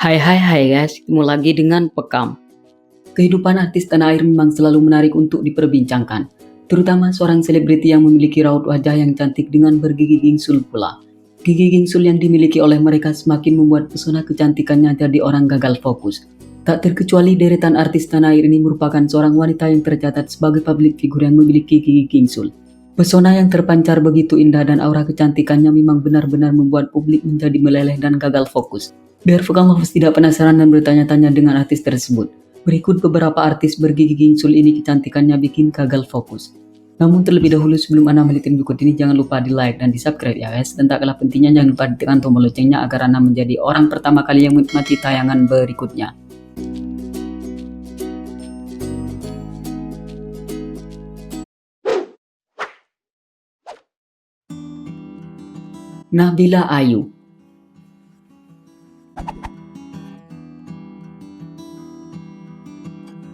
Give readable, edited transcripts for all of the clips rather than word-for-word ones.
Hai hai hai guys, ketemu lagi dengan Pekam. Kehidupan artis tanah air memang selalu menarik untuk diperbincangkan, terutama seorang selebriti yang memiliki raut wajah yang cantik dengan bergigi gingsul pula. Gigi gingsul yang dimiliki oleh mereka semakin membuat pesona kecantikannya jadi orang gagal fokus. Tak terkecuali deretan artis tanah air ini merupakan seorang wanita yang tercatat sebagai publik figur yang memiliki gigi gingsul. Pesona yang terpancar begitu indah dan aura kecantikannya memang benar-benar membuat publik menjadi meleleh dan gagal fokus. Biar Mahfuz tidak penasaran dan bertanya-tanya dengan artis tersebut. Berikut beberapa artis bergigi gingsul ini kecantikannya bikin gagal fokus. Namun terlebih dahulu sebelum Anda melihat berikut ini jangan lupa di like dan di subscribe ya guys. Dan tak kalah pentingnya jangan lupa ditekan tombol loncengnya agar Anda menjadi orang pertama kali yang menikmati tayangan berikutnya. Nabila Ayu.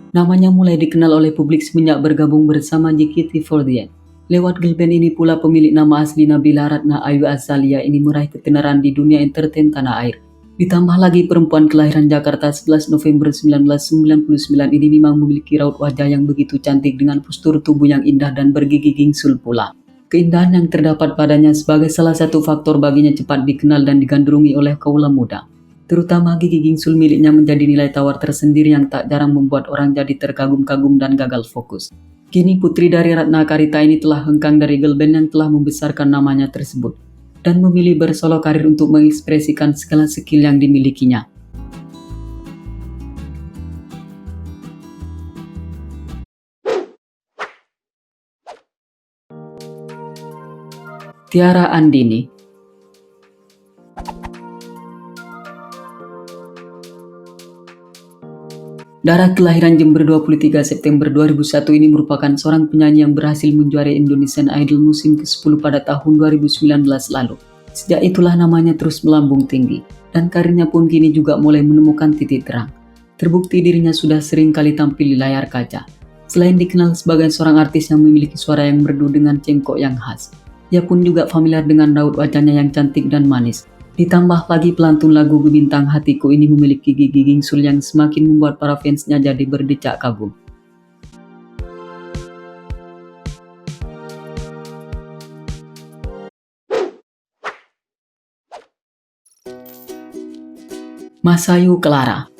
Namanya mulai dikenal oleh publik semenjak bergabung bersama JKT48. Lewat girl band ini pula pemilik nama asli Nabila Ratna Ayu Azalia ini meraih ketenaran di dunia entertain tanah air. Ditambah lagi perempuan kelahiran Jakarta 11 November 1999 ini memang memiliki raut wajah yang begitu cantik dengan postur tubuh yang indah dan bergigi gingsul pula. Keindahan yang terdapat padanya sebagai salah satu faktor baginya cepat dikenal dan digandrungi oleh kaula muda. Terutama gigi gingsul miliknya menjadi nilai tawar tersendiri yang tak jarang membuat orang jadi terkagum-kagum dan gagal fokus. Kini putri dari Ratna Karita ini telah hengkang dari girl band yang telah membesarkan namanya tersebut dan memilih bersolo karir untuk mengekspresikan segala skill yang dimilikinya. Tiara Andini. Dara kelahiran Jember 23 September 2001 ini merupakan seorang penyanyi yang berhasil menjuarai Indonesian Idol musim ke-10 pada tahun 2019 lalu. Sejak itulah namanya terus melambung tinggi, dan karirnya pun kini juga mulai menemukan titik terang. Terbukti dirinya sudah sering kali tampil di layar kaca. Selain dikenal sebagai seorang artis yang memiliki suara yang merdu dengan cengkok yang khas, ia pun juga familiar dengan raut wajahnya yang cantik dan manis. Ditambah lagi pelantun lagu Bintang Hatiku ini memiliki gigi gingsul yang semakin membuat para fansnya jadi berdecak kagum. Masayu Clara.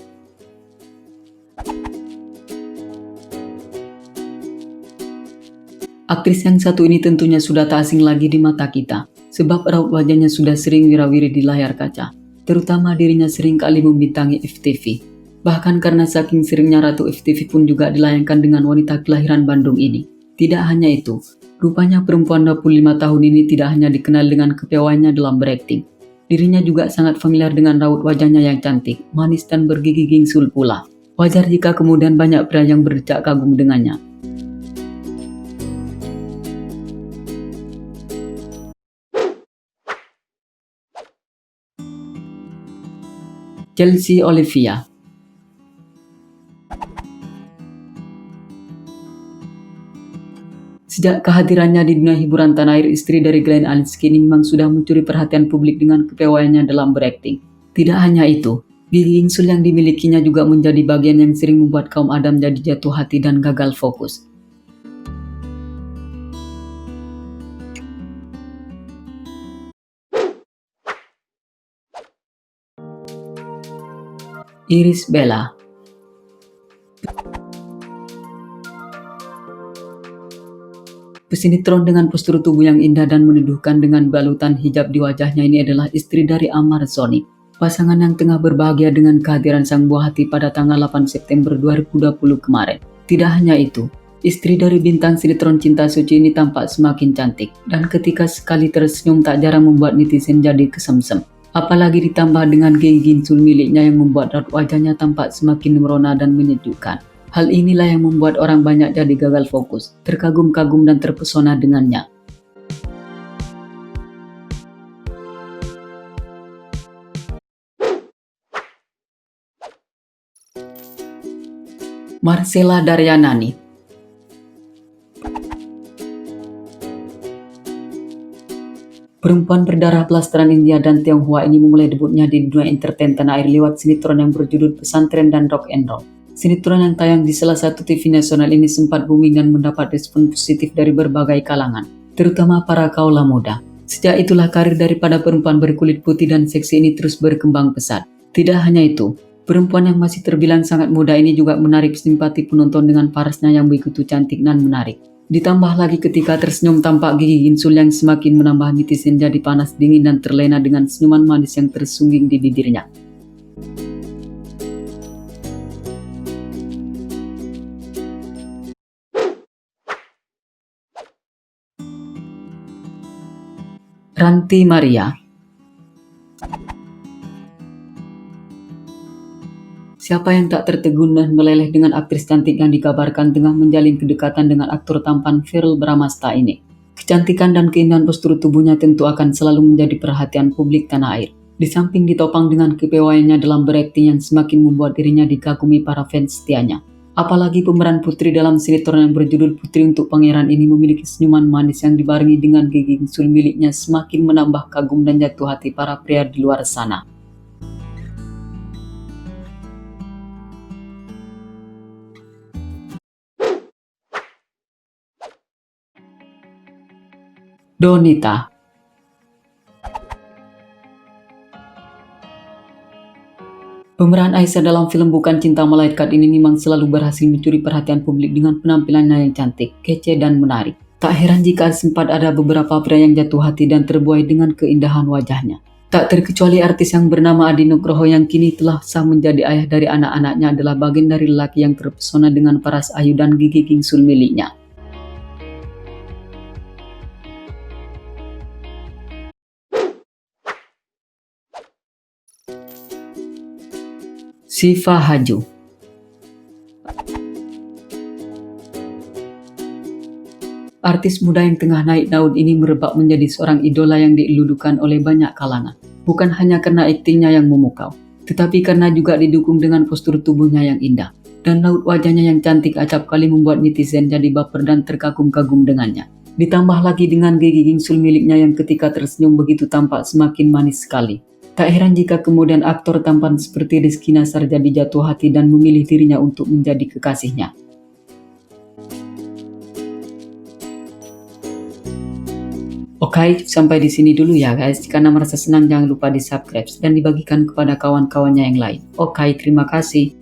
Aktris yang satu ini tentunya sudah tak asing lagi di mata kita, sebab raut wajahnya sudah sering wirawiri di layar kaca, terutama dirinya sering kali membintangi FTV. Bahkan karena saking seringnya Ratu FTV pun juga dilayangkan dengan wanita kelahiran Bandung ini. Tidak hanya itu, rupanya perempuan 25 tahun ini tidak hanya dikenal dengan kepiawaiannya dalam berakting. Dirinya juga sangat familiar dengan raut wajahnya yang cantik, manis dan bergigi gingsul pula. Wajar jika kemudian banyak pria yang berdecak kagum dengannya. Chelsea Olivia. Sejak kehadirannya di dunia hiburan tanah air, istri dari Glenn Alinsky ini memang sudah mencuri perhatian publik dengan kepiawaiannya dalam berakting. Tidak hanya itu, gigi gingsul yang dimilikinya juga menjadi bagian yang sering membuat kaum adam jadi jatuh hati dan gagal fokus. Irish Bella. Pesinetron dengan postur tubuh yang indah dan menuduhkan dengan balutan hijab di wajahnya ini adalah istri dari Amar Sonic, pasangan yang tengah berbahagia dengan kehadiran sang buah hati pada tanggal 8 September 2020 kemarin. Tidak hanya itu, istri dari bintang sinetron Cinta Suci ini tampak semakin cantik, dan ketika sekali tersenyum tak jarang membuat netizen jadi kesemsem. Apalagi ditambah dengan gigi gingsul miliknya yang membuat raut wajahnya tampak semakin merona dan menyejukkan. Hal inilah yang membuat orang banyak jadi gagal fokus, terkagum-kagum dan terpesona dengannya. Marcella Daryanani. Perempuan berdarah blasteran India dan Tionghoa ini memulai debutnya di dunia entertain tanah air lewat sinetron yang berjudul Pesantren dan Rock and Roll. Sinetron yang tayang di salah satu TV nasional ini sempat booming dan mendapat respon positif dari berbagai kalangan, terutama para kaula muda. Sejak itulah karir daripada perempuan berkulit putih dan seksi ini terus berkembang pesat. Tidak hanya itu, perempuan yang masih terbilang sangat muda ini juga menarik simpati penonton dengan parasnya yang begitu cantik dan menarik. Ditambah lagi ketika tersenyum tampak gigi ginsul yang semakin menambah netizen jadi panas dingin dan terlena dengan senyuman manis yang tersungging di bibirnya. Ranti Maria. Siapa yang tak tertegun dan meleleh dengan aktris cantik yang dikabarkan tengah menjalin kedekatan dengan aktor tampan Verrell Bramasta ini. Kecantikan dan keindahan postur tubuhnya tentu akan selalu menjadi perhatian publik tanah air. Di samping ditopang dengan kepewayannya dalam berakting yang semakin membuat dirinya dikagumi para fans setianya. Apalagi pemeran putri dalam sinetron yang berjudul Putri untuk Pangeran ini memiliki senyuman manis yang dibarengi dengan gigi gingsul miliknya semakin menambah kagum dan jatuh hati para pria di luar sana. Donita. Pemeran Aisyah dalam film Bukan Cinta Malaikat ini memang selalu berhasil mencuri perhatian publik dengan penampilannya yang cantik, kece, dan menarik. Tak heran jika sempat ada beberapa pria yang jatuh hati dan terbuai dengan keindahan wajahnya. Tak terkecuali artis yang bernama Adi Nugroho yang kini telah sah menjadi ayah dari anak-anaknya adalah bagian dari lelaki yang terpesona dengan paras ayu dan gigi gingsul miliknya. Syifa Haju. Artis muda yang tengah naik daun ini merebak menjadi seorang idola yang diiludukan oleh banyak kalangan. Bukan hanya karena aktingnya yang memukau, tetapi karena juga didukung dengan postur tubuhnya yang indah. Dan raut wajahnya yang cantik acap kali membuat netizen jadi baper dan terkagum-kagum dengannya. Ditambah lagi dengan gigi gingsul miliknya yang ketika tersenyum begitu tampak semakin manis sekali. Tak heran jika kemudian aktor tampan seperti Rizky Nasar jadi jatuh hati dan memilih dirinya untuk menjadi kekasihnya. Oke, sampai di sini dulu ya guys. Karena merasa senang jangan lupa di subscribe dan dibagikan kepada kawan-kawannya yang lain. Oke, terima kasih.